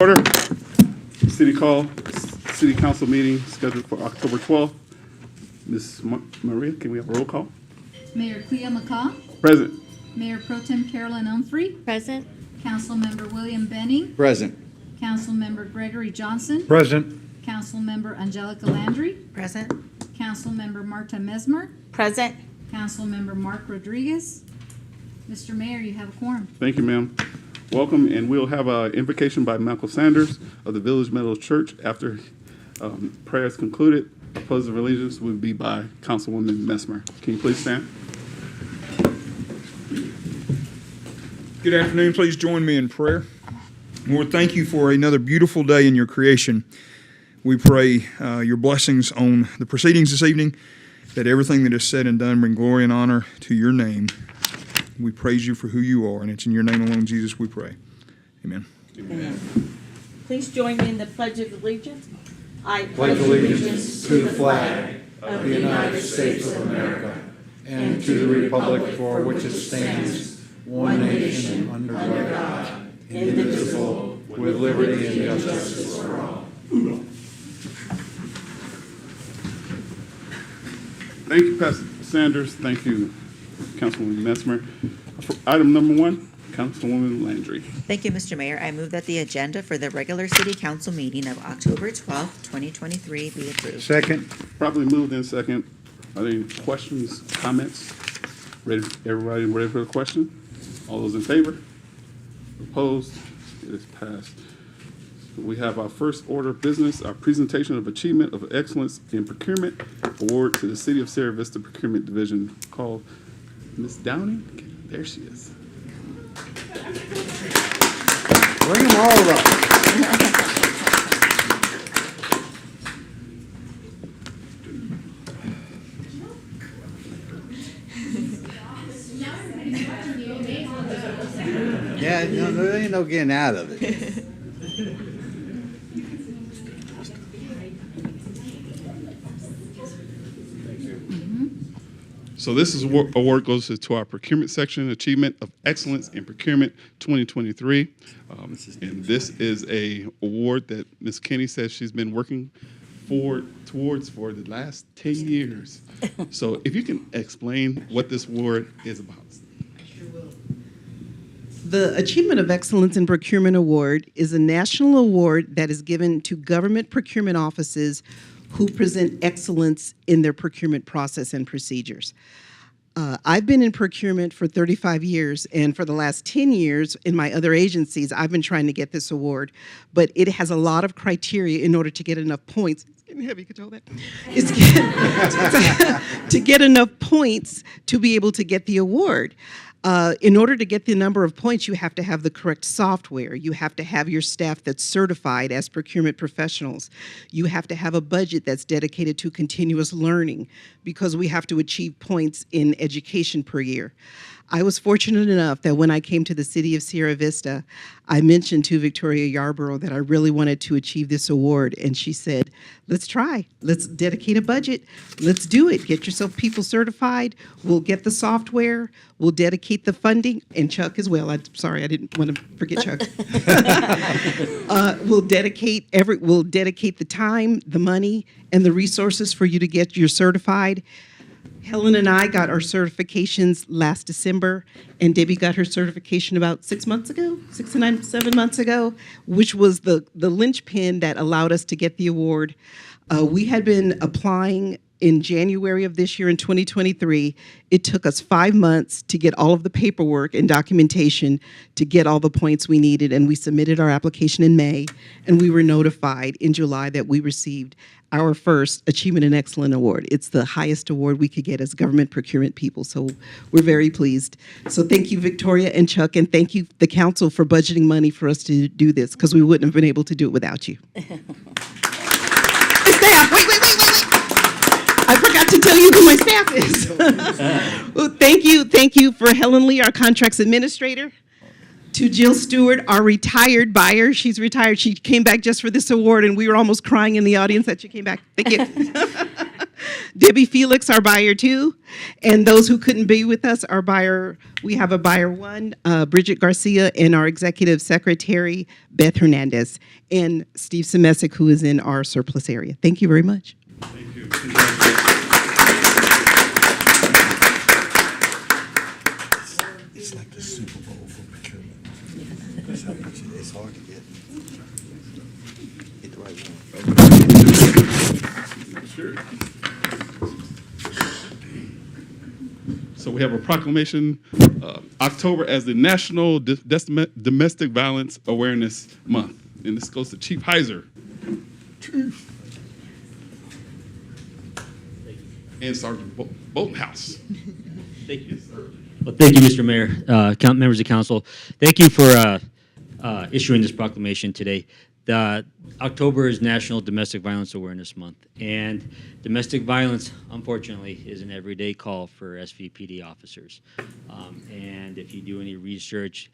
Order. City Council meeting scheduled for October 12th. Ms. Maria, can we have a roll call? Mayor Clea McCaw, Present. Mayor Pro Tem Carolyn Humphrey, Present. Councilmember William Benning, Present. Councilmember Gregory Johnson, Present. Councilmember Angelica Landry, Present. Councilmember Marta Mesmer, Present. Councilmember Mark Rodriguez. Mr. Mayor, you have a quorum. Thank you, ma'am. Welcome, and we'll have an invocation by Malcolm Sanders of the Village Meadows Church. After prayers concluded, a pledge of allegiance will be by Councilwoman Mesmer. Can you please stand? Good afternoon. Please join me in prayer. Lord, thank you for another beautiful day in your creation. We pray your blessings on the proceedings this evening, that everything that is said and done bring glory and honor to your name. We praise you for who you are, and it's in your name alone, Jesus, we pray. Amen. Amen. Please join me in the Pledge of Allegiance. I Pledge allegiance to the flag of the United States of America and to the republic for which it stands, one nation, under God, indivisible, with liberty and justice for all. Thank you, Pastor Sanders. Thank you, Councilwoman Mesmer. For item number 1, Councilwoman Landry. Thank you, Mr. Mayor. I move that the agenda for the regular city council meeting of October 12th, 2023 be approved. Second. Properly moved in second. Are there any questions, comments? Ready? Everybody ready for the question? All those in favor? Opposed? It is passed. We have our first order of business, our presentation of achievement of excellence in procurement award to the City of Sierra Vista Procurement Division, called Ms. Downing. There she is. Bring them all up. Yeah, no, there ain't no getting out of it. So this is award goes to our procurement section, Achievement of Excellence in Procurement 2023. And this is a award that Ms. Kenny says she's been working towards for the last 10 years. So if you can explain what this award is about. The Achievement of Excellence in Procurement Award is a national award that is given to government procurement offices who present excellence in their procurement process and procedures. I've been in procurement for 35 years, and for the last 10 years in my other agencies, I've been trying to get this award, but it has a lot of criteria in order to get enough points. It's getting heavy, you can tell that. To get enough points to be able to get the award. In order to get the number of points, you have to have the correct software. You have to have your staff that's certified as procurement professionals. You have to have a budget that's dedicated to continuous learning, because we have to achieve points in education per year. I was fortunate enough that when I came to the city of Sierra Vista, I mentioned to Victoria Yarborough that I really wanted to achieve this award, and she said, let's try. Let's dedicate a budget. Let's do it. Get yourself people certified. We'll get the software. We'll dedicate the funding, and Chuck as well. I'm sorry, I didn't want to forget Chuck. We'll dedicate the time, the money, and the resources for you to get your certified. Helen and I got our certifications last December, and Debbie got her certification about 7 months ago, which was the linchpin that allowed us to get the award. We had been applying in January of this year in 2023. It took us 5 months to get all of the paperwork and documentation to get all the points we needed, and we submitted our application in May, and we were notified in July that we received our first Achievement in Excellence Award. It's the highest award we could get as government procurement people, so we're very pleased. So thank you, Victoria and Chuck, and thank you, the council, for budgeting money for us to do this, because we wouldn't have been able to do it without you. Staff, wait. I forgot to tell you who my staff is. Well, thank you for Helen Lee, our contracts administrator. To Jill Stewart, our retired buyer. She's retired. She came back just for this award, and we were almost crying in the audience that she came back. Thank you. Debbie Felix, our buyer two, and those who couldn't be with us, our buyer, we have a buyer one, Bridget Garcia, and our executive secretary, Beth Hernandez, and Steve Semesic, who is in our surplus area. Thank you very much. Thank you. Congratulations. It's like the Super Bowl for procurement. It's hard to get the right one. Sure. So we have a proclamation, October as the National Domestic Violence Awareness Month. And this goes to Chief Heiser. And Sergeant Boltonhouse. Thank you. Well, thank you, Mr. Mayor, members of council. Thank you for issuing this proclamation today. October is National Domestic Violence Awareness Month, and domestic violence, unfortunately, is an everyday call for SVPD officers. And if you do any research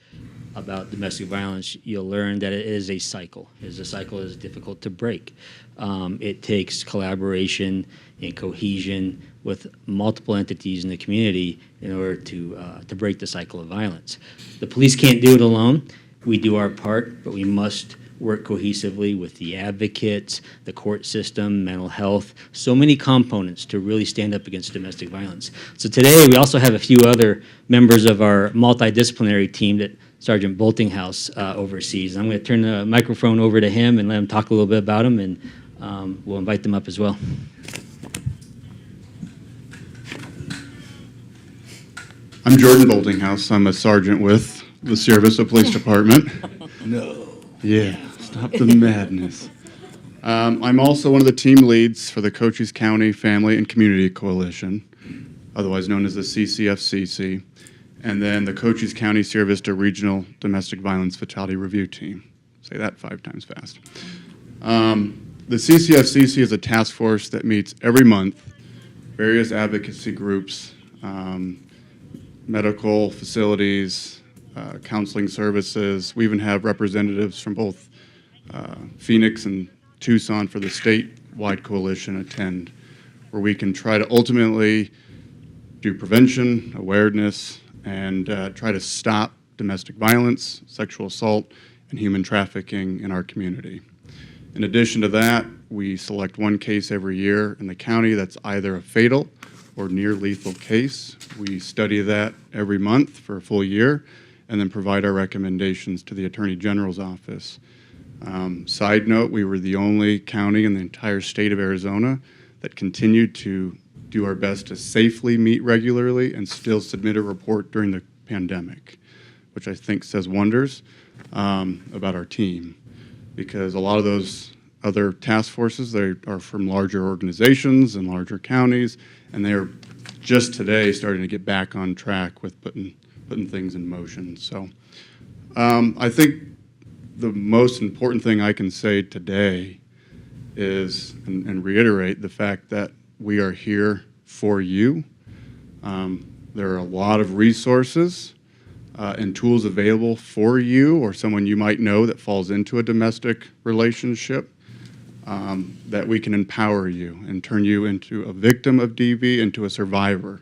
about domestic violence, you'll learn that it is a cycle. It is a cycle that is difficult to break. It takes collaboration and cohesion with multiple entities in the community in order to break the cycle of violence. The police can't do it alone. We do our part, but we must work cohesively with the advocates, the court system, mental health, so many components to really stand up against domestic violence. So today we also have a few other members of our multidisciplinary team that Sergeant Boltinghouse oversees. I'm going to turn the microphone over to him and let him talk a little bit about him, and we'll invite them up as well. I'm Jordan Boltinghouse. I'm a sergeant with the Sierra Vista Police Department. No. Yeah, stop the madness. I'm also one of the team leads for the Cochise County Family and Community Coalition, otherwise known as the CCFCC, and then the Cochise County Sierra Vista Regional Domestic Violence Fatality Review Team. Say that 5 times fast. The CCFCC is a task force that meets every month, various advocacy groups, medical facilities, counseling services. We even have representatives from both Phoenix and Tucson for the statewide coalition attend, where we can try to ultimately do prevention, awareness, and try to stop domestic violence, sexual assault, and human trafficking in our community. In addition to that, we select one case every year in the county that's either a fatal or near lethal case. We study that every month for a full year and then provide our recommendations to the Attorney General's office. Side note, we were the only county in the entire state of Arizona that continued to do our best to safely meet regularly and still submit a report during the pandemic, which I think says wonders about our team, because a lot of those other task forces, they are from larger organizations and larger counties, and they're just today starting to get back on track with putting things in motion. So I think the most important thing I can say today is, and reiterate the fact that we are here for you. There are a lot of resources and tools available for you or someone you might know that falls into a domestic relationship, that we can empower you and turn you into a victim of DV, into a survivor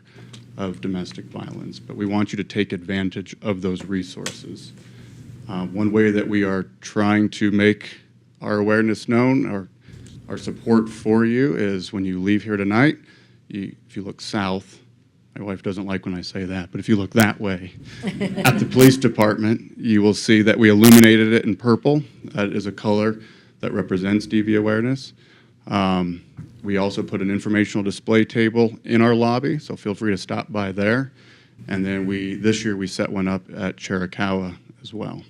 of domestic violence. But we want you to take advantage of those resources. One way that we are trying to make our awareness known, our support for you, is when you leave here tonight, if you look south, my wife doesn't like when I say that, but if you look that way at the police department, you will see that we illuminated it in purple. That is a color that represents DV awareness. We also put an informational display table in our lobby, so feel free to stop by there. And then this year we set one up at Chiricahua as well.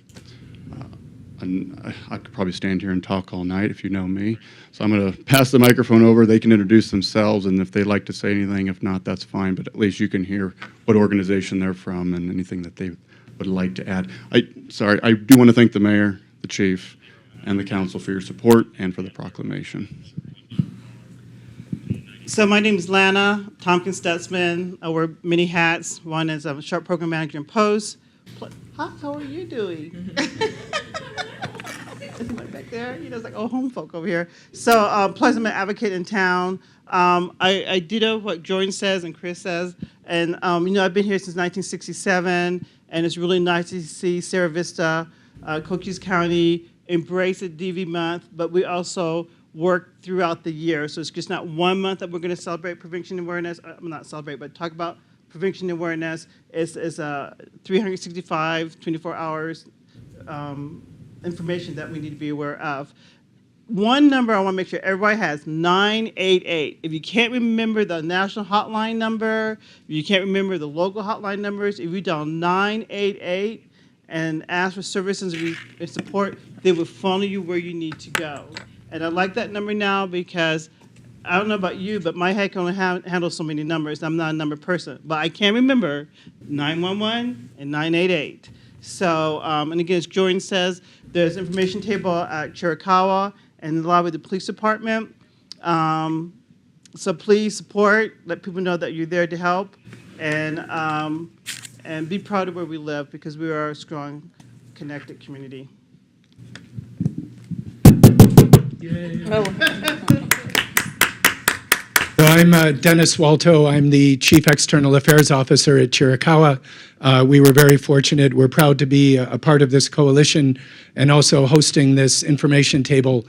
And I could probably stand here and talk all night if you know me. So I'm going to pass the microphone over. They can introduce themselves, and if they'd like to say anything, if not, that's fine. But at least you can hear what organization they're from and anything that they would like to add. I do want to thank the mayor, the chief, and the council for your support and for the proclamation. So my name is Lana Tompkins-Stutzman. I wear many hats. One is I'm a short program manager in Post. How are you doing? back there. You know, it's like old home folk over here. So, plus I'm an advocate in town. I ditto what Jordan says and Chris says. And, you know, I've been here since 1967, and it's really nice to see Sierra Vista, Cochise County embrace the DV month, but we also work throughout the year. So it's just not 1 month that we're going to celebrate prevention awareness. Not celebrate, but talk about prevention awareness. It's 365, 24 hours information that we need to be aware of. One number I want to make sure everybody has, 988. If you can't remember the national hotline number, if you can't remember the local hotline numbers, if you dial 988 and ask for services and support, they will funnel you where you need to go. And I like that number now because I don't know about you, but my head can only handle so many numbers. I'm not a number person. But I can remember 911 and 988. So, and again, as Jordan says, there's an information table at Chiricahua and in the lobby of the police department. So please support, let people know that you're there to help, and be proud of where we live because we are a strong, connected community. So I'm Dennis Walto. I'm the Chief External Affairs Officer at Chiricahua. We were very fortunate. We're proud to be a part of this coalition and also hosting this information table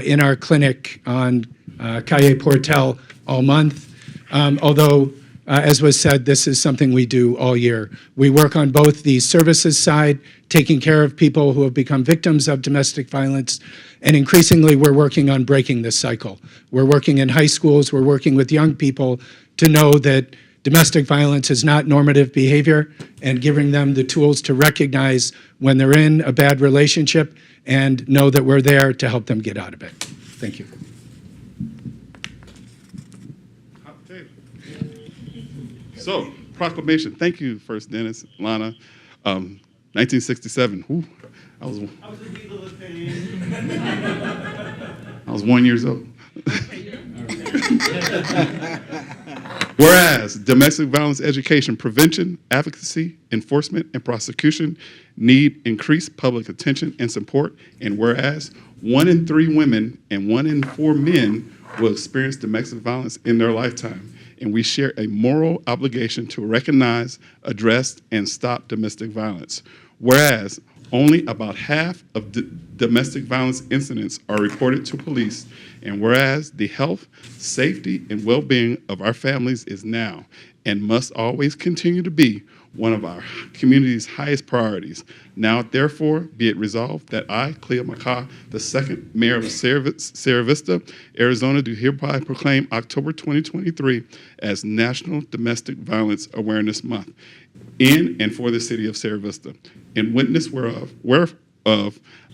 in our clinic on Calle Portel all month. Although, as was said, this is something we do all year. We work on both the services side, taking care of people who have become victims of domestic violence, and increasingly we're working on breaking this cycle. We're working in high schools, we're working with young people to know that domestic violence is not normative behavior and giving them the tools to recognize when they're in a bad relationship and know that we're there to help them get out of it. Thank you. So, proclamation. Thank you, First Dennis, Lana. 1967. Whew, I was a wee little thing. I was 1 year old. Whereas domestic violence education, prevention, advocacy, enforcement, and prosecution need increased public attention and support, and whereas 1 in 3 women and 1 in 4 men will experience domestic violence in their lifetime, and we share a moral obligation to recognize, address, and stop domestic violence. Whereas only about half of domestic violence incidents are reported to police, and whereas the health, safety, and well-being of our families is now and must always continue to be one of our community's highest priorities. Now, therefore, be it resolved that I, Cleo McCaw, the second mayor of Sierra Vista, Arizona, do hereby proclaim October 2023 as National Domestic Violence Awareness Month in and for the city of Sierra Vista. In witness whereof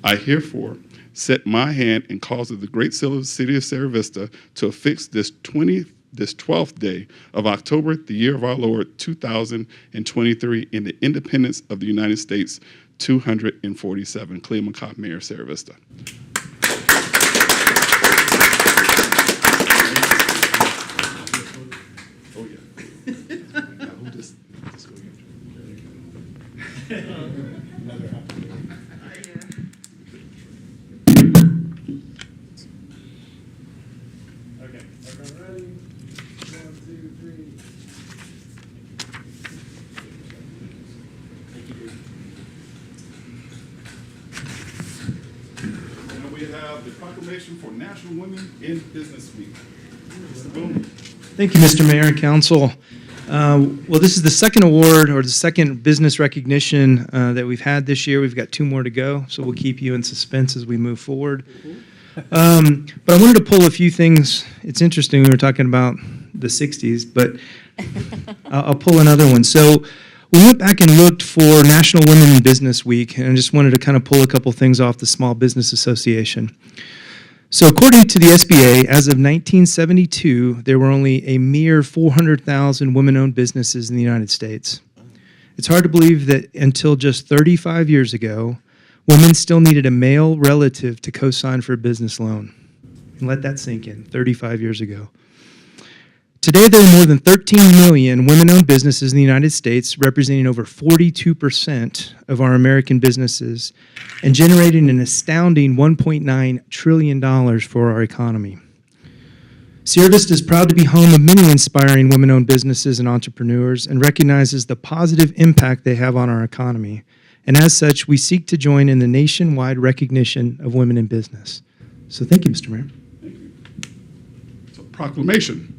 I herefore set my hand and cause of the great seal of the city of Sierra Vista to affix this 12th day of October, the year of our Lord, 2023, in the independence of the United States, 247. Cleo McCaw, Mayor of Sierra Vista. Oh, yeah. Now, who just go here? Okay, everyone ready? 1, 2, 3. And we have the proclamation for National Women in Business Week. Mr. Boone. Thank you, Mr. Mayor and Council. Well, this is the second award or the second business recognition that we've had this year. We've got 2 more to go, so we'll keep you in suspense as we move forward. But I wanted to pull a few things. It's interesting, we were talking about the 60s, but I'll pull another one. So we went back and looked for National Women in Business Week, and I just wanted to kind of pull a couple things off the Small Business Association. So according to the SBA, as of 1972, there were only a mere 400,000 women-owned businesses in the United States. It's hard to believe that until just 35 years ago, women still needed a male relative to co-sign for a business loan. And let that sink in, 35 years ago. Today, there are more than 13 million women-owned businesses in the United States, representing over 42% of our American businesses and generating an astounding $1.9 trillion for our economy. Sierra Vista is proud to be home of many inspiring women-owned businesses and entrepreneurs and recognizes the positive impact they have on our economy. And as such, we seek to join in the nationwide recognition of women in business. So thank you, Mr. Mayor. So proclamation.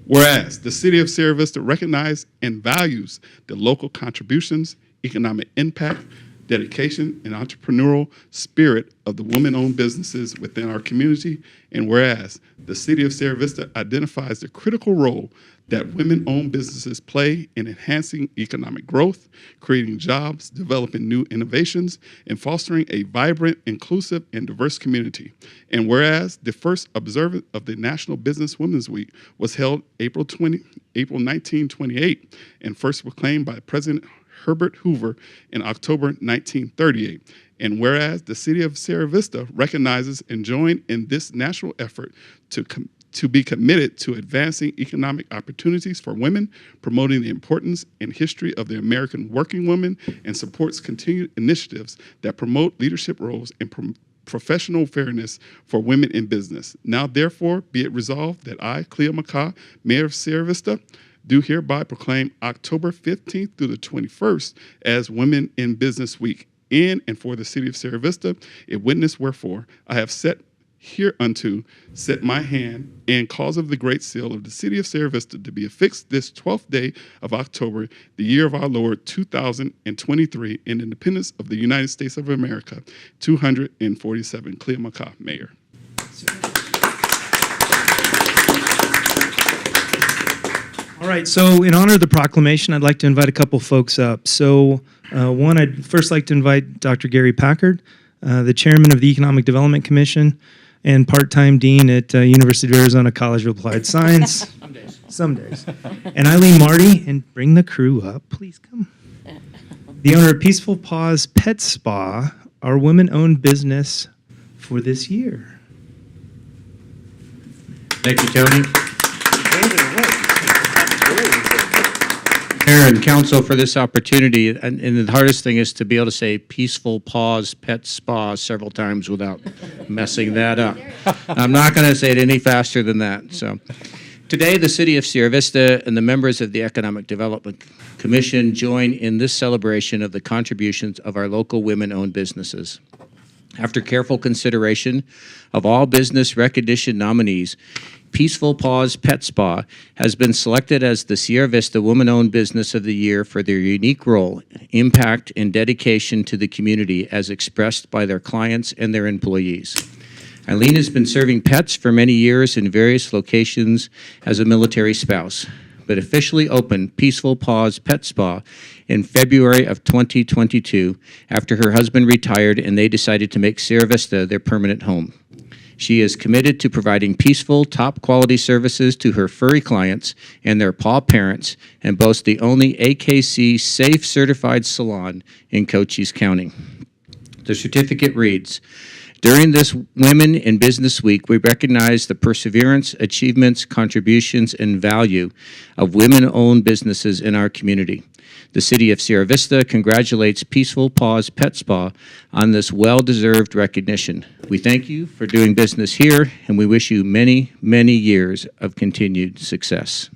Whereas the city of Sierra Vista recognizes and values the local contributions, economic impact, dedication, and entrepreneurial spirit of the women-owned businesses within our community, and whereas the city of Sierra Vista identifies the critical role that women-owned businesses play in enhancing economic growth, creating jobs, developing new innovations, and fostering a vibrant, inclusive, and diverse community. And whereas the first observance of the National Business Women's Week was held April 1928 and first proclaimed by President Herbert Hoover in October 1938. And whereas the city of Sierra Vista recognizes and joins in this national effort to be committed to advancing economic opportunities for women, promoting the importance and history of the American working woman, and supports continued initiatives that promote leadership roles and professional fairness for women in business. Now, therefore, be it resolved that I, Cleo McCaw, Mayor of Sierra Vista, do hereby proclaim October 15th through the 21st as Women in Business Week in and for the city of Sierra Vista, a witness wherefore I have set my hand and cause of the great seal of the city of Sierra Vista to be affixed this 12th day of October, the year of our Lord 2023, in independence of the United States of America, 247. Cleo McCaw, Mayor. All right, so in honor of the proclamation, I'd like to invite a couple folks up. So one, I'd first like to invite Dr. Gary Packard, the chairman of the Economic Development Commission and part-time dean at University of Arizona College of Applied Science. Some days. And Eileen Marty, and bring the crew up, please come. The owner of Peaceful Paws Pet Spa, our women-owned business for this year. Thank you, Tony. Mayor and council for this opportunity, and the hardest thing is to be able to say Peaceful Paws Pet Spa several times without messing that up. I'm not going to say it any faster than that. So, today the city of Sierra Vista and the members of the Economic Development Commission join in this celebration of the contributions of our local women-owned businesses. After careful consideration of all business recognition nominees, Peaceful Paws Pet Spa has been selected as the Sierra Vista Woman-Owned Business of the Year for their unique role, impact, and dedication to the community as expressed by their clients and their employees. Eileen has been serving pets for many years in various locations as a military spouse, but officially opened Peaceful Paws Pet Spa in February of 2022 after her husband retired and they decided to make Sierra Vista their permanent home. She is committed to providing peaceful, top-quality services to her furry clients and their paw parents, and boasts the only AKC Safe Certified salon in Cochise County. The certificate reads, "During this Women in Business Week, we recognize the perseverance, achievements, contributions, and value of women-owned businesses in our community. The city of Sierra Vista congratulates Peaceful Paws Pet Spa on this well-deserved recognition. We thank you for doing business here, and we wish you many, many years of continued success."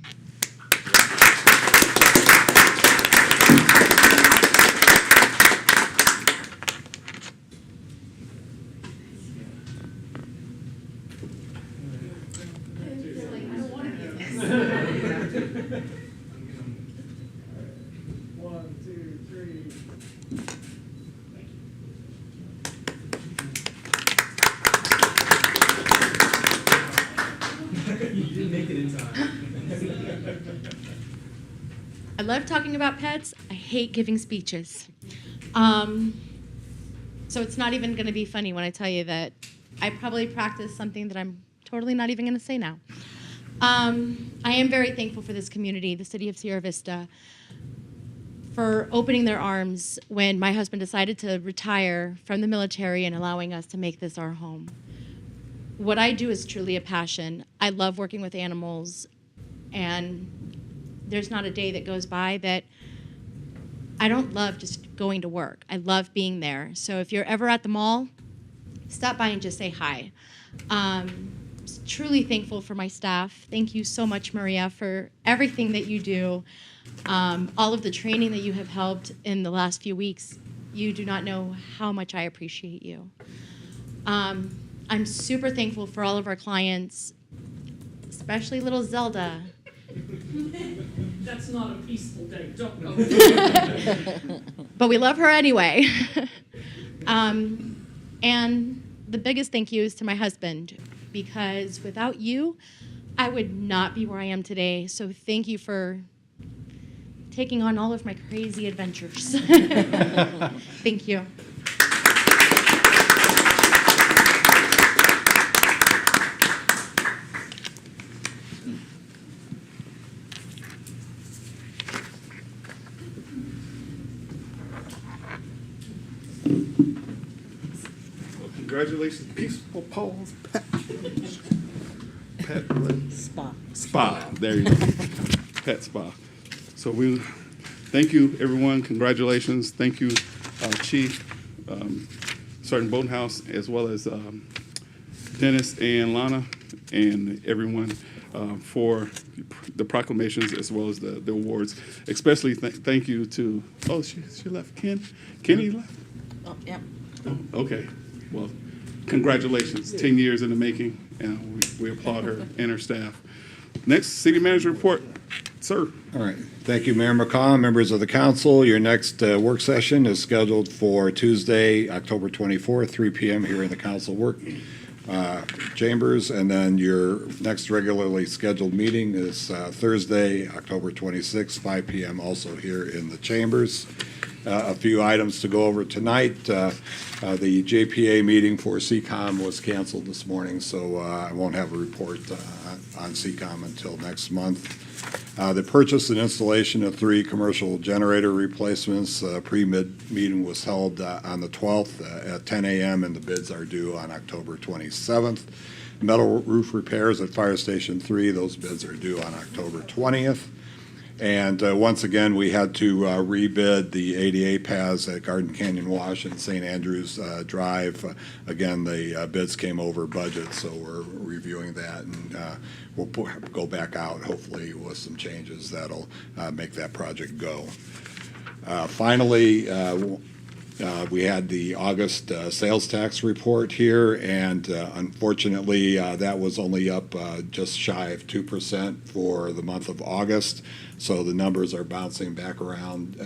I love talking about pets. I hate giving speeches. So it's not even going to be funny when I tell you that I probably practice something that I'm totally not even going to say now. I am very thankful for this community, the city of Sierra Vista, for opening their arms when my husband decided to retire from the military and allowing us to make this our home. What I do is truly a passion. I love working with animals. And there's not a day that goes by that I don't love just going to work. I love being there. So if you're ever at the mall, stop by and just say hi. Truly thankful for my staff. Thank you so much, Maria, for everything that you do. All of the training that you have helped in the last few weeks. You do not know how much I appreciate you. I'm super thankful for all of our clients, especially little Zelda. That's not a peaceful day. Don't go. But we love her anyway. And the biggest thank you is to my husband, because without you, I would not be where I am today. So thank you for taking on all of my crazy adventures. Thank you. Well, congratulations, peaceful pause, Pat. Spa. There you go. Pet Spa. So we thank you, everyone. Congratulations. Thank you, Chief Sergeant Bodenhouse, as well as Dennis and Lana, and everyone for the proclamations as well as the awards. Especially thank you to she left. Kenny left. Oh, yep. Okay. Well, congratulations. 10 years in the making, and we applaud her and her staff. Next, City Manager report. Sir. All right. Thank you, Mayor McCaw, members of the council. Your next work session is scheduled for Tuesday, October 24th, 3 p.m. here in the council work chambers. And then your next regularly scheduled meeting is Thursday, October 26th, 5 p.m. also here in the chambers. A few items to go over tonight. The JPA meeting for CCOM was canceled this morning, so I won't have a report on CCOM until next month. The purchase and installation of 3 commercial generator replacements. Pre-mid meeting was held on the 12th at 10 a.m. and the bids are due on October 27th. Metal roof repairs at Fire Station 3, those bids are due on October 20th. And once again, we had to rebid the ADA paths at Garden Canyon Wash and St. Andrews Drive. Again, the bids came over budget, so we're reviewing that, and we'll go back out, hopefully, with some changes that'll make that project go. Finally, we had the August sales tax report here, and unfortunately, that was only up just shy of 2% for the month of August. So the numbers are bouncing back around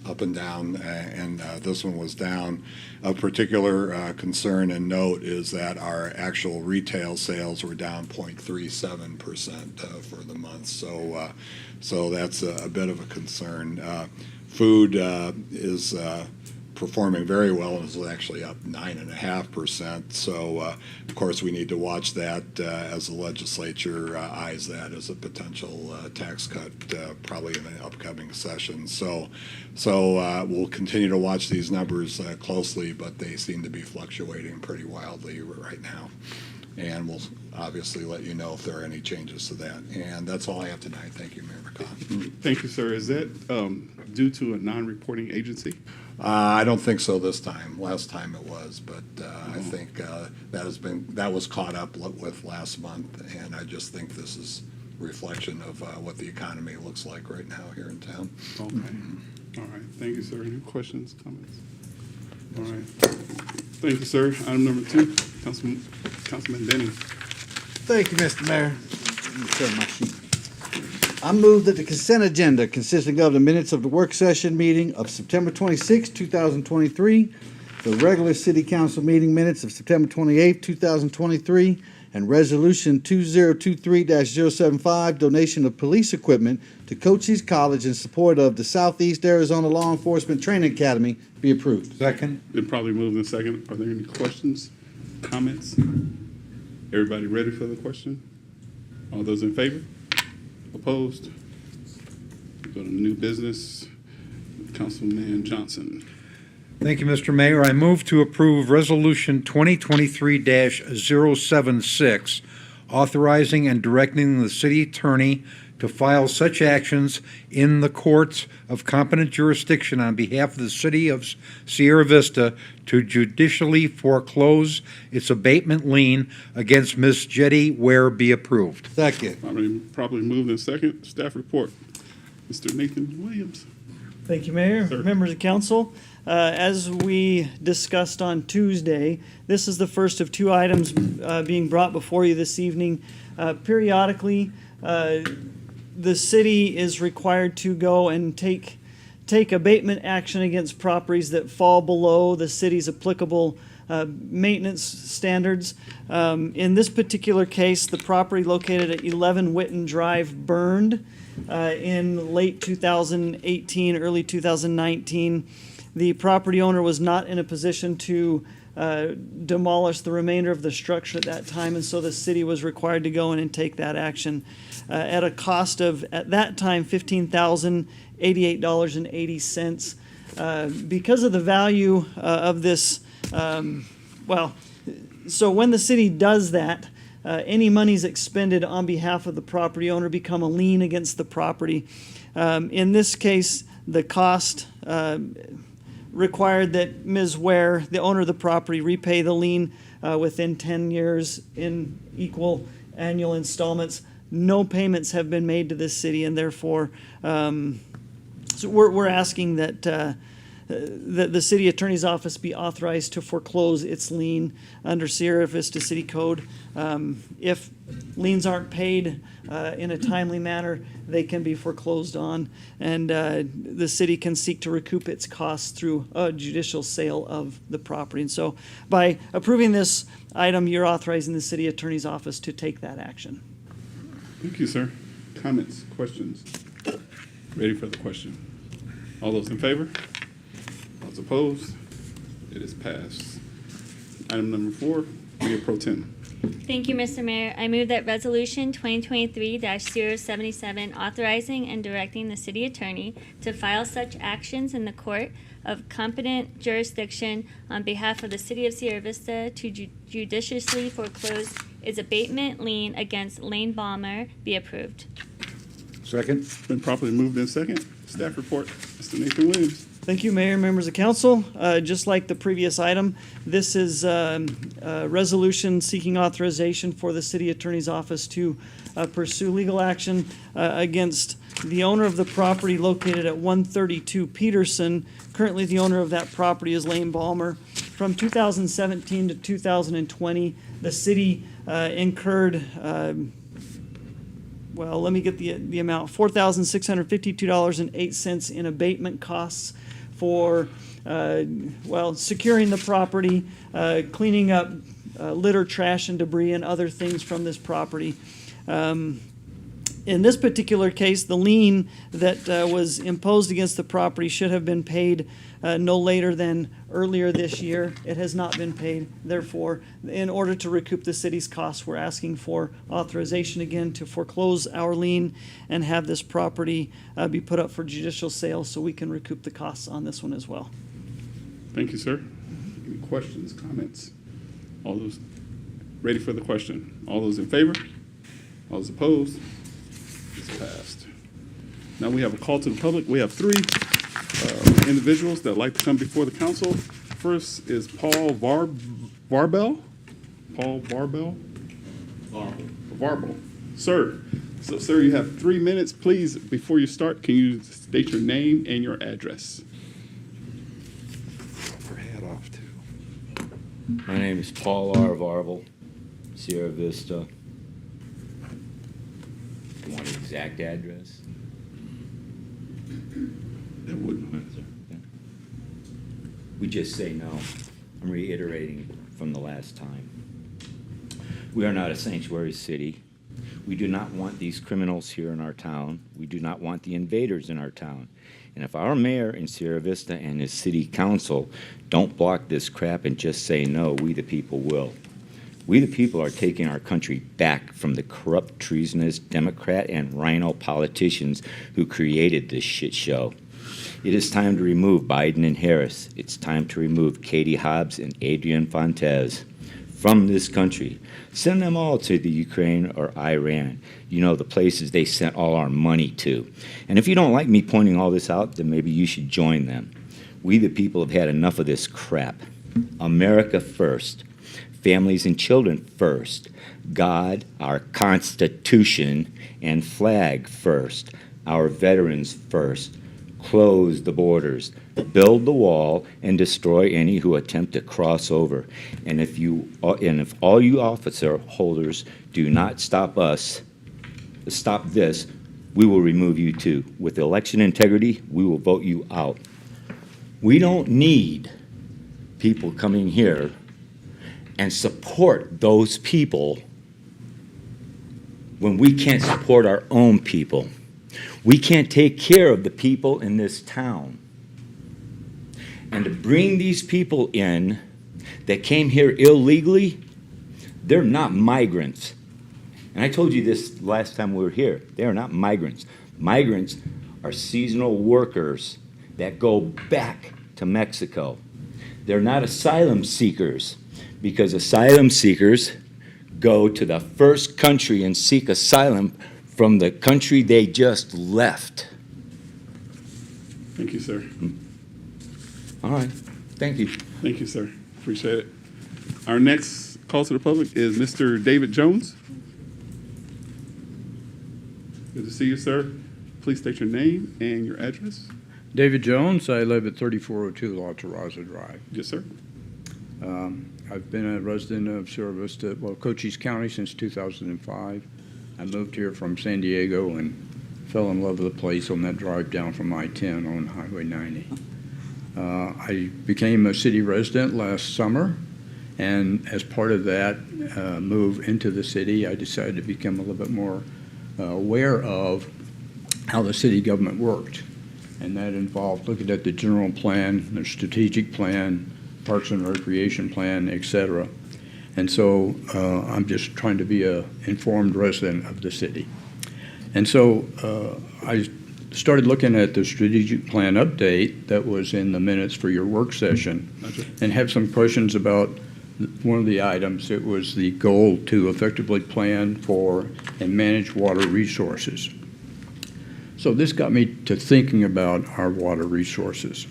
up and down, and this one was down. Of particular concern and note is that our actual retail sales were down 0.37% for the month. So that's a bit of a concern. Food is performing very well and is actually up 9.5%. So, of course, we need to watch that as the legislature eyes that as a potential tax cut probably in the upcoming session. So we'll continue to watch these numbers closely, but they seem to be fluctuating pretty wildly right now. And we'll obviously let you know if there are any changes to that. And that's all I have tonight. Thank you, Mayor McCaw. Thank you, sir. Is that due to a non-reporting agency? I don't think so this time. Last time it was, but I think that was caught up with last month, and I just think this is a reflection of what the economy looks like right now here in town. Okay. All right. Thank you, sir. Any questions, comments? All right. Thank you, sir. Item number 2, Councilman Denny. Thank you, Mr. Mayor. Let me turn my sheet. I move that the consent agenda consisting of the minutes of the work session meeting of September 26, 2023, the regular city council meeting minutes of September 28, 2023, and resolution 2023-075, donation of police equipment to Cochise College in support of the Southeast Arizona Law Enforcement Training Academy be approved. Second. Been probably moved in second. Are there any questions, comments? Everybody ready for the question? All those in favor? Opposed? Go to new business. Councilman Johnson. Thank you, Mr. Mayor. I move to approve Resolution 2023-076, authorizing and directing the city attorney to file such actions in the courts of competent jurisdiction on behalf of the city of Sierra Vista to judicially foreclose its abatement lien against Ms. Jetty Ware be approved. Second. Properly moved in second. Staff report. Mr. Nathan Williams. Thank you, Mayor. Sir. Members of council, as we discussed on Tuesday, this is the first of two items being brought before you this evening. Periodically, the city is required to go and take abatement action against properties that fall below the city's applicable maintenance standards. In this particular case, the property located at 11 Witten Drive burned in late 2018, early 2019. The property owner was not in a position to demolish the remainder of the structure at that time, and so the city was required to go in and take that action at a cost of, at that time, $15,088.80. Because of the value of this, so when the city does that, any monies expended on behalf of the property owner become a lien against the property. In this case, the cost required that Ms. Ware, the owner of the property, repay the lien within 10 years in equal annual installments. No payments have been made to this city, and therefore, so we're asking that the city attorney's office be authorized to foreclose its lien under Sierra Vista City Code. If liens aren't paid in a timely manner, they can be foreclosed on, and the city can seek to recoup its costs through a judicial sale of the property. And so by approving this item, you're authorizing the city attorney's office to take that action. Thank you, sir. Comments, questions? Ready for the question? All those in favor? All those opposed? It is passed. Item number 4, Mayor Pro Tem. Thank you, Mr. Mayor. I move that Resolution 2023-077 authorizing and directing the city attorney to file such actions in the court of competent jurisdiction on behalf of the city of Sierra Vista to judiciously foreclose its abatement lien against Lane Balmer be approved. Second. Been properly moved in second. Staff report. Mr. Nathan Williams. Thank you, Mayor, members of council. Just like the previous item, this is a resolution seeking authorization for the city attorney's office to pursue legal action against the owner of the property located at 132 Peterson. Currently, the owner of that property is Lane Balmer. From 2017 to 2020, the city incurred let me get the amount, $4,652.08 in abatement costs for, securing the property, cleaning up litter, trash, and debris, and other things from this property. In this particular case, the lien that was imposed against the property should have been paid no later than earlier this year. It has not been paid. Therefore, in order to recoup the city's costs, we're asking for authorization again to foreclose our lien and have this property be put up for judicial sale so we can recoup the costs on this one as well. Thank you, sir. Any questions, comments? All those ready for the question? All those in favor? All those opposed? It's passed. Now we have a call to the public. We have 3 individuals that like to come before the council. First is Paul Varbel. Paul Varbel? Varbel. Sir. So, sir, you have 3 minutes. Please, before you start, can you state your name and your address? Her hat off, too. My name is Paul R. Varvel, Sierra Vista. You want an exact address? That wouldn't. We just say no. I'm reiterating from the last time. We are not a sanctuary city. We do not want these criminals here in our town. We do not want the invaders in our town. And if our mayor in Sierra Vista and his city council don't block this crap and just say no, we the people will. We the people are taking our country back from the corrupt, treasonous Democrat and rhino politicians who created this shit show. It is time to remove Biden and Harris. It's time to remove Katie Hobbs and Adrian Fontes. from this country. Send them all to the Ukraine or Iran. You know, the places they sent all our money to. And if you don't like me pointing all this out, then maybe you should join them. We the people have had enough of this crap. America first. Families and children first. God, our Constitution, and flag first. Our veterans first. Close the borders. Build the wall and destroy any who attempt to cross over. And if all you officer holders do not stop this, we will remove you too. With election integrity, we will vote you out. We don't need people coming here and support those people when we can't support our own people. We can't take care of the people in this town. And to bring these people in that came here illegally, they're not migrants. And I told you this last time we were here. They are not migrants. Migrants are seasonal workers that go back to Mexico. They're not asylum seekers, because asylum seekers go to the first country and seek asylum from the country they just left. Thank you, sir. All right. Thank you. Thank you, sir. Appreciate it. Our next call to the public is Mr. David Jones. Good to see you, sir. Please state your name and your address. David Jones. I live at 3402 La Terraza Drive. Yes, sir. I've been a resident of Sierra Vista, Cochise County since 2005. I moved here from San Diego and fell in love with the place on that drive down from I-10 on Highway 90. I became a city resident last summer, and as part of that move into the city, I decided to become a little bit more aware of how the city government worked. And that involved looking at the general plan, the strategic plan, Parks and Recreation plan, etc. And so I'm just trying to be an informed resident of the city. And so I started looking at the strategic plan update that was in the minutes for your work session, and have some questions about one of the items. It was the goal to effectively plan for and manage water resources. So this got me to thinking about our water resources.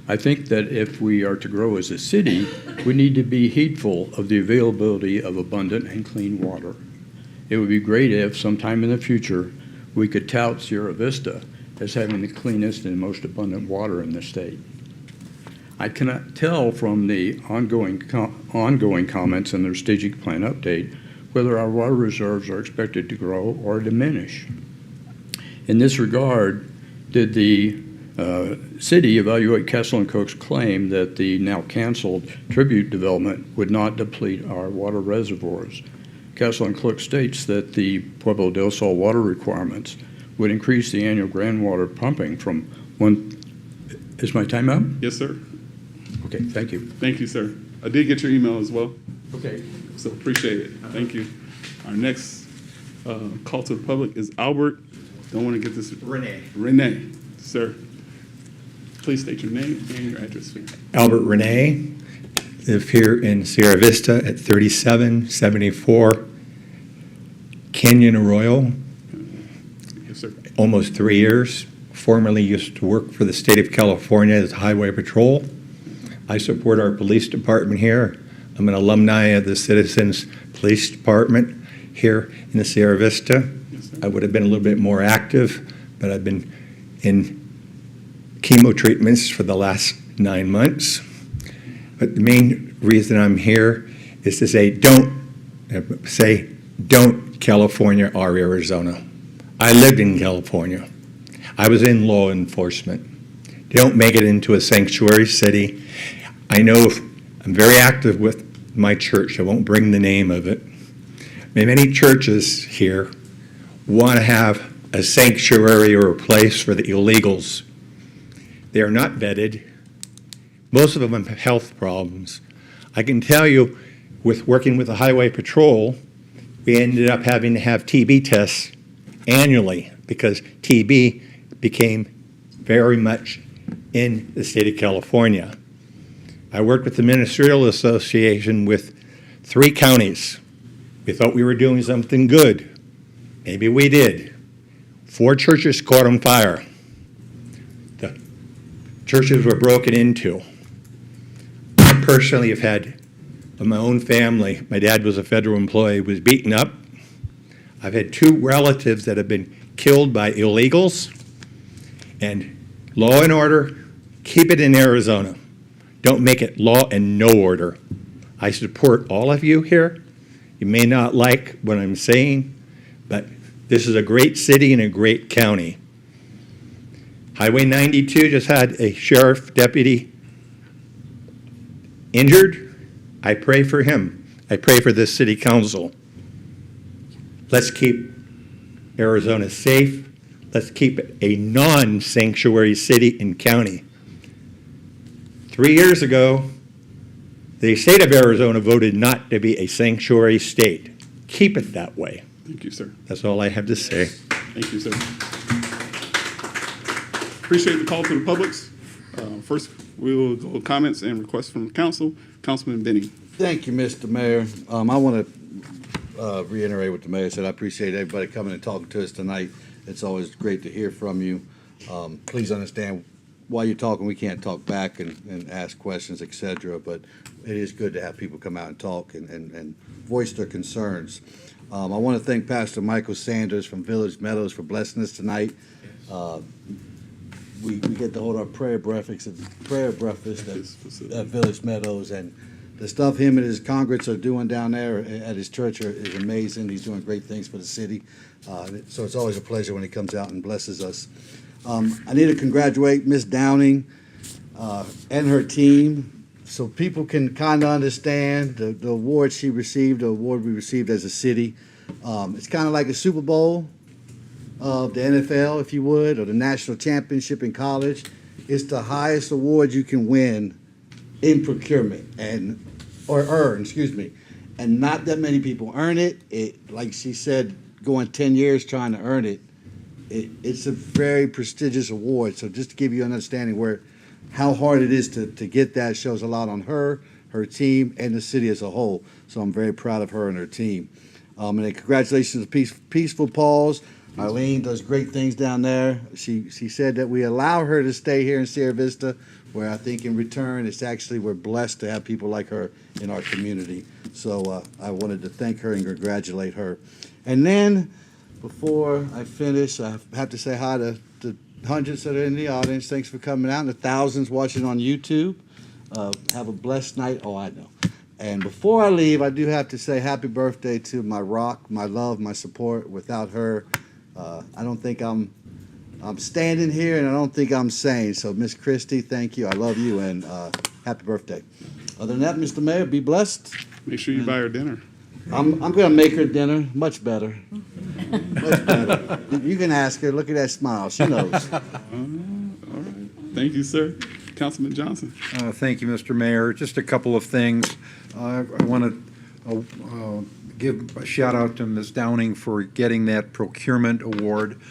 I think that if we are to grow as a city, we need to be heedful of the availability of abundant and clean water. It would be great if sometime in the future we could tout Sierra Vista as having the cleanest and most abundant water in the state. I cannot tell from the ongoing comments in their strategic plan update whether our water reserves are expected to grow or diminish. In this regard, did the city evaluate Kessel and Cook's claim that the now canceled Tribute development would not deplete our water reservoirs? Kessel and Cook states that the Pueblo del Sol water requirements would increase the annual groundwater pumping from one. Is my time up? Yes, sir. Okay, thank you. Thank you, sir. I did get your email as well. Okay. So appreciate it. Thank you. Our next call to the public is Albert. Don't want to get this. Renee, sir. Please state your name and your address, please. Albert Renee, live here in Sierra Vista at 3774 Canyon Arroyo. Yes, sir. Almost 3 years. Formerly used to work for the state of California as Highway Patrol. I support our police department here. I'm an alumni of the Citizens Police Department here in the Sierra Vista. Yes, sir. I would have been a little bit more active, but I've been in chemo treatments for the last 9 months. But the main reason I'm here is to say don't California or Arizona. I lived in California. I was in law enforcement. Don't make it into a sanctuary city. I know I'm very active with my church. I won't bring the name of it. Many churches here want to have a sanctuary or a place for the illegals. They are not vetted. Most of them have health problems. I can tell you, with working with the Highway Patrol, we ended up having to have TB tests annually because TB became very much in the state of California. I worked with the Ministerial Association with 3 counties. We thought we were doing something good. Maybe we did. 4 churches caught on fire. The churches were broken into. I personally have had, in my own family, my dad was a federal employee, was beaten up. I've had 2 relatives that have been killed by illegals. And law and order, keep it in Arizona. Don't make it law and no order. I support all of you here. You may not like what I'm saying, but this is a great city and a great county. Highway 92 just had a sheriff deputy injured. I pray for him. I pray for this city council. Let's keep Arizona safe. Let's keep it a non-sanctuary city and county. 3 years ago, the state of Arizona voted not to be a sanctuary state. Keep it that way. Thank you, sir. That's all I have to say. Thank you, sir. Appreciate the call to the publics. First, we will go with comments and requests from the council. Councilman Benning. Thank you, Mr. Mayor. I want to reiterate what the mayor said. I appreciate everybody coming and talking to us tonight. It's always great to hear from you. Please understand, while you're talking, we can't talk back and ask questions, et cetera, but it is good to have people come out and talk and voice their concerns. I want to thank Pastor Michael Sanders from Village Meadows for blessing us tonight. We get to hold our prayer breakfast at Village Meadows, and the stuff him and his congress are doing down there at his church is amazing. He's doing great things for the city. So it's always a pleasure when he comes out and blesses us. I need to congratulate Miss Downing and her team so people can kind of understand the award she received, the award we received as a city. It's kind of like a Super Bowl of the NFL, if you would, or the national championship in college. It's the highest award you can win in procurement or earn, and not that many people earn it. Like she said, going 10 years trying to earn it. It's a very prestigious award. So just to give you an understanding how hard it is to get that shows a lot on her team, and the city as a whole. So I'm very proud of her and her team. And then congratulations to Peaceful Paws. Arlene does great things down there. She said that we allow her to stay here in Sierra Vista, where I think in return we're blessed to have people like her in our community. So I wanted to thank her and congratulate her. And then before I finish, I have to say hi to the hundreds that are in the audience. Thanks for coming out, and the thousands watching on YouTube. Have a blessed night. Oh, I know. And before I leave, I do have to say happy birthday to my rock, my love, my support. Without her, I don't think I'm standing here, and I don't think I'm sane. So, Miss Christie, thank you. I love you, and happy birthday. Other than that, Mr. Mayor, be blessed. Make sure you buy her dinner. I'm going to make her dinner much better. Much better. You can ask her. Look at that smile. She knows. All right. Thank you, sir. Councilman Johnson. Thank you, Mr. Mayor. Just a couple of things. I want to give a shout out to Ms. Downing for getting that procurement award.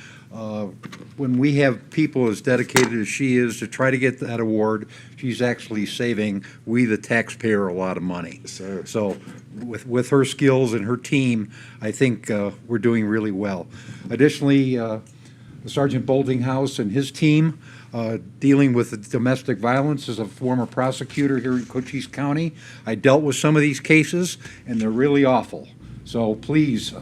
When we have people as dedicated as she is to try to get that award, she's actually saving we, the taxpayer, a lot of money. Sir. So with her skills and her team, I think we're doing really well. Additionally, Sergeant Boltinghouse and his team dealing with domestic violence as a former prosecutor here in Cochise County. I dealt with some of these cases, and they're really awful. So please,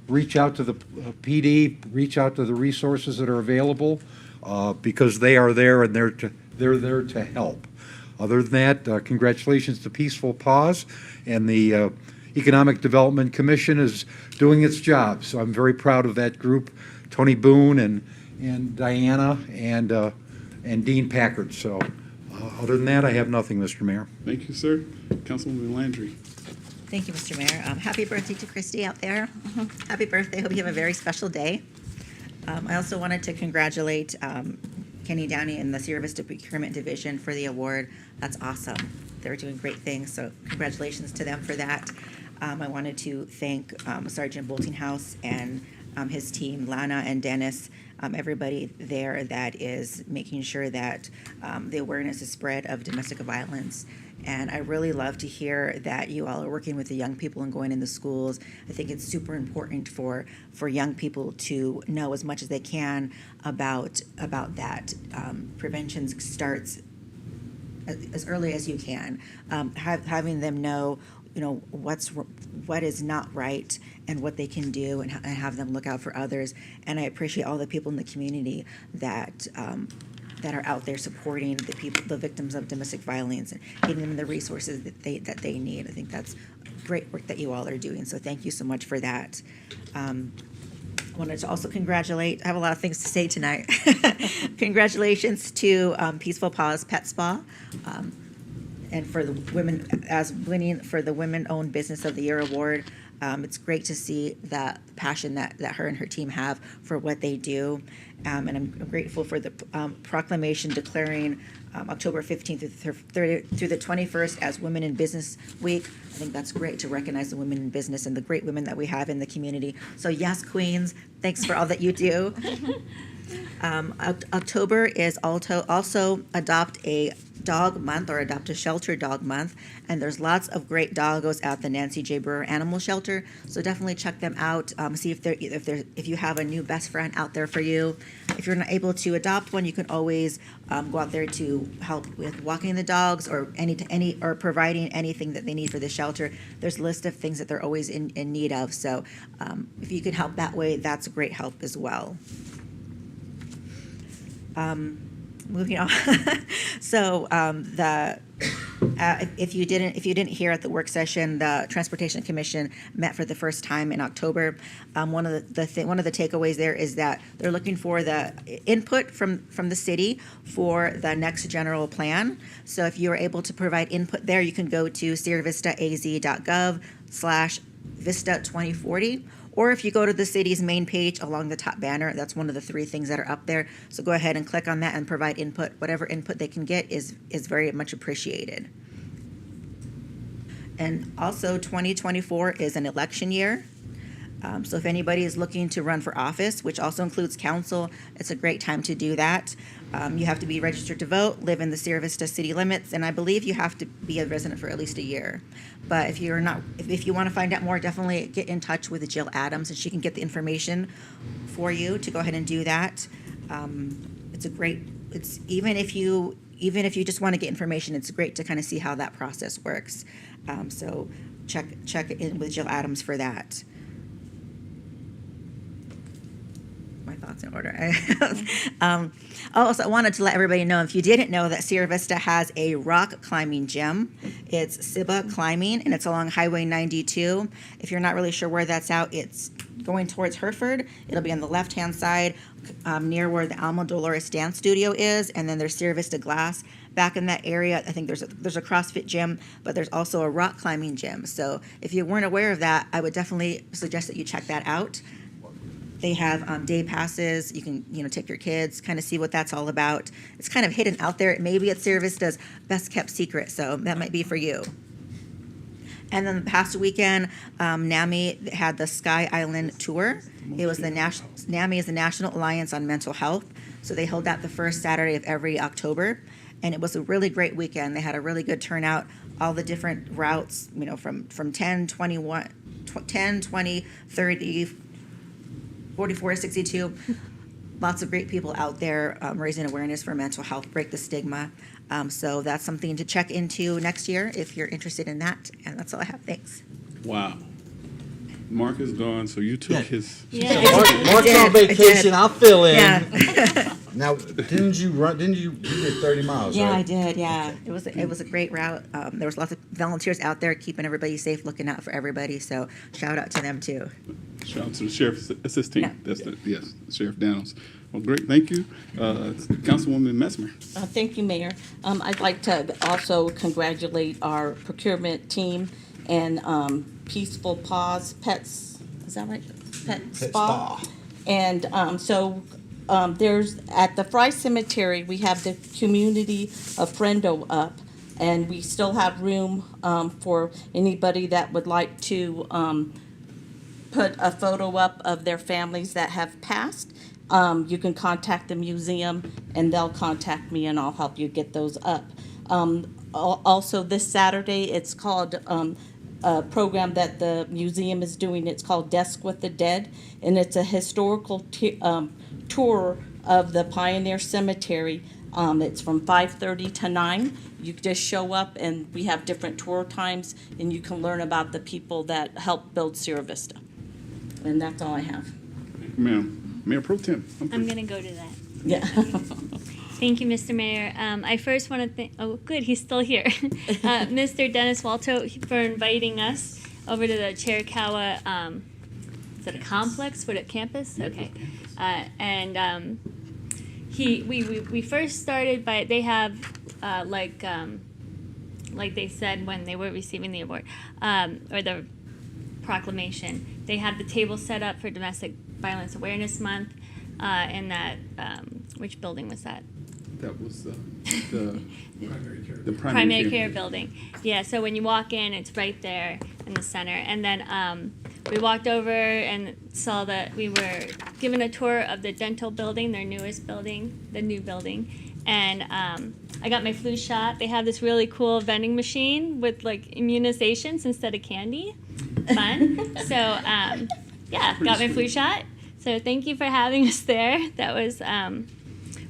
reach out to the PD, reach out to the resources that are available, because they are there and they're there to help. Other than that, congratulations to Peaceful Paws, and the Economic Development Commission is doing its job. So I'm very proud of that group, Tony Boone and Diana and Dean Packard. So other than that, I have nothing, Mr. Mayor. Thank you, sir. Councilwoman Landry. Thank you, Mr. Mayor. Happy birthday to Christy out there. Happy birthday. Hope you have a very special day. I also wanted to congratulate Kenny Downey and the Sierra Vista Procurement Division for the award. That's awesome. They're doing great things, so congratulations to them for that. I wanted to thank Sergeant Boltinghouse and his team, Lana and Dennis, everybody there that is making sure that the awareness is spread of domestic violence. And I really love to hear that you all are working with the young people and going in the schools. I think it's super important for young people to know as much as they can about that. Prevention starts as early as you can. Having them know, what is not right and what they can do, and have them look out for others. And I appreciate all the people in the community that are out there supporting the victims of domestic violence and getting them the resources that they need. I think that's great work that you all are doing. So thank you so much for that. I wanted to also congratulate. I have a lot of things to say tonight. Congratulations to Peaceful Paws Pet Spa. And for the women, as winning for the Women-Owned Business of the Year award. It's great to see that passion that her and her team have for what they do. And I'm grateful for the proclamation declaring October 15th through the 21st as Women in Business Week. I think that's great to recognize the women in business and the great women that we have in the community. So yes, queens, thanks for all that you do. October is also Adopt a Dog Month, or Adopt a Shelter Dog Month, and there's lots of great doggos at the Nancy J. Brewer Animal Shelter. So definitely check them out. See if you have a new best friend out there for you. If you're not able to adopt one, you can always go out there to help with walking the dogs or or providing anything that they need for the shelter. There's a list of things that they're always in need of. So if you can help that way, that's a great help as well. Moving on. So if you didn't hear at the work session, the Transportation Commission met for the first time in October. One of the takeaways there is that they're looking for the input from the city for the next general plan. So if you are able to provide input there, you can go to sierravistaaz.gov/Vista2040. Or if you go to the city's main page along the top banner, that's one of the 3 things that are up there. So go ahead and click on that and provide input. Whatever input they can get is very much appreciated. And also 2024 is an election year. So if anybody is looking to run for office, which also includes council, it's a great time to do that. You have to be registered to vote, live in the Sierra Vista city limits, and I believe you have to be a resident for at least a year. But if you're not, if you want to find out more, definitely get in touch with Jill Adams, and she can get the information for you to go ahead and do that. It's even if you just want to get information, it's great to kind of see how that process works. So check in with Jill Adams for that. My thoughts in order. Also, I wanted to let everybody know, if you didn't know, that Sierra Vista has a rock climbing gym. It's Siba Climbing, and it's along Highway 92. If you're not really sure where that's out, it's going towards Hereford. It'll be on the left-hand side, near where the Alma Dolores Dance Studio is, and then there's Sierra Vista Glass. Back in that area, I think there's a CrossFit gym, but there's also a rock climbing gym. So if you weren't aware of that, I would definitely suggest that you check that out. They have day passes. You can, take your kids, kind of see what that's all about. It's kind of hidden out there. Maybe it's Sierra Vista's best kept secret, so that might be for you. And then the past weekend, NAMI had the Sky Island Tour. It was NAMI is the National Alliance on Mental Health. So they hold that the first Saturday of every October. And it was a really great weekend. They had a really good turnout. All the different routes, from 10, 21, 10, 20, 30, 44 to 62. Lots of great people out there raising awareness for mental health, break the stigma. So that's something to check into next year if you're interested in that. And that's all I have. Thanks. Wow. Mark is gone, so you took his. Yeah. Mark's on vacation. I'll fill in. Yeah. Now, didn't you did 30 miles, Yeah, right? I did. Yeah, it was a great route. There was lots of volunteers out there keeping everybody safe, looking out for everybody. So shout out to them too. Shout out to the Sheriff's Assist team. Yeah. That's Sheriff Downs. Well, great, thank you. Councilwoman Messmer. Thank you, Mayor. I'd like to also congratulate our procurement team and Peaceful Paws Pets. Is that right? Pet Spa. And there's at the Fry Cemetery, we have the community of Friendo up, and we still have room for anybody that would like to put a photo up of their families that have passed. You can contact the museum, and they'll contact me, and I'll help you get those up. Also, this Saturday, it's called a program that the museum is doing. It's called Desk with the Dead, and it's a historical tour of the Pioneer Cemetery. It's from 5:30 to 9. You just show up, and we have different tour times, and you can learn about the people that helped build Sierra Vista. And that's all I have. Ma'am, Mayor Pro Tem. I'm going to go to that. Yeah. Thank you, Mr. Mayor. I first want to thank, oh, good, he's still here. Mr. Dennis Walto for inviting us over to the Chiricahua, is it a complex? What, at campus? Okay. We first started by, they have, like they said when they were receiving the award, or the proclamation, they had the table set up for Domestic Violence Awareness Month, in that, which building was that? That was the primary care building. Yeah, so when you walk in, it's right there in the center. And then we walked over and saw that we were given a tour of the dental building, their newest building, the new building. And I got my flu shot. They have this really cool vending machine with like immunizations instead of candy. Fun. So yeah, got my flu shot. So thank you for having us there. That was,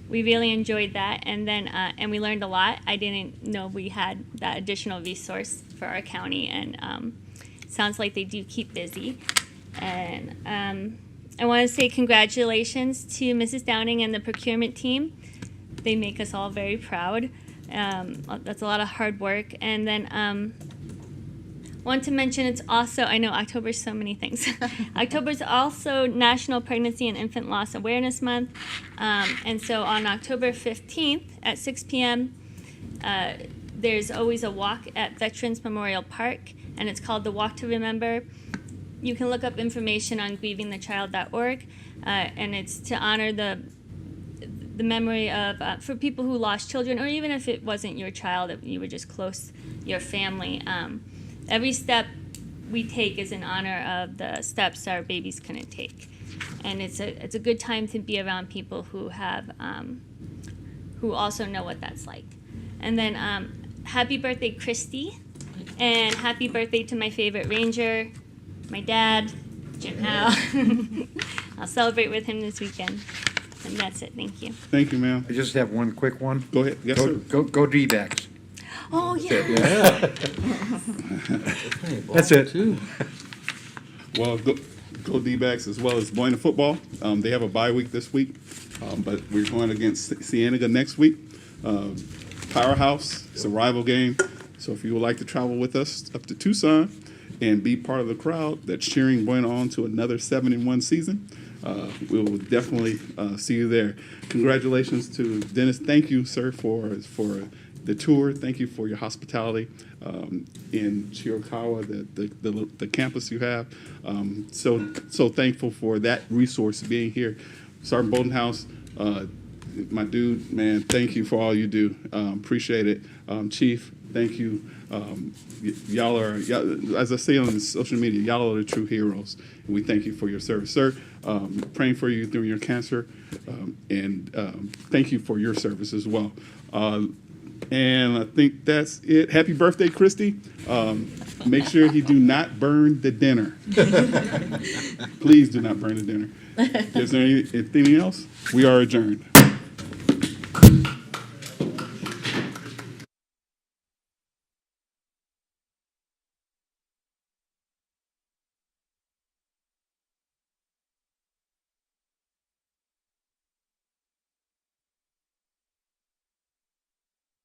we really enjoyed that. And then, and we learned a lot. I didn't know we had that additional resource for our county, and sounds like they do keep busy. And I want to say congratulations to Mrs. Downing and the procurement team. They make us all very proud. That's a lot of hard work. And then, want to mention it's also, I know October's so many things. October's also National Pregnancy and Infant Loss Awareness Month. And so on October 15th at 6 p.m., there's always a walk at Veterans Memorial Park, and it's called the Walk to Remember. You can look up information on grievingthechild.org, and it's to honor the memory of, for people who lost children, or even if it wasn't your child, if you were just close, your family. Every step we take is in honor of the steps our babies couldn't take, and it's a good time to be around people who have who also know what that's like. And then happy birthday, Christy, and happy birthday to my favorite ranger, my dad, Jim Howe. I'll celebrate with him this weekend, and that's it. Thank you. Thank you, ma'am. I just have one quick one. Go ahead. Yes, sir. Go D-backs. Oh, yeah. That's it. Well, go D-backs as well as Buena football. They have a bye week this week, but we're going against Cienega next week. Powerhouse, it's a rival game. So if you would like to travel with us up to Tucson and be part of the crowd that's cheering Buena on to another 7-1 season, we will definitely see you there. Congratulations to Dennis. Thank you, sir, for the tour. Thank you for your hospitality in Chiricahua, the campus you have. So thankful for that resource being here. Sergeant Boldenhouse, my dude, man, thank you for all you do. Appreciate it. Chief, thank you. Y'all are, as I say on social media, y'all are the true heroes, and we thank you for your service. Sir, praying for you through your cancer, and thank you for your service as well. And I think that's it. Happy birthday, Christy. Make sure you do not burn the dinner. Please do not burn the dinner. Is there anything else? We are adjourned.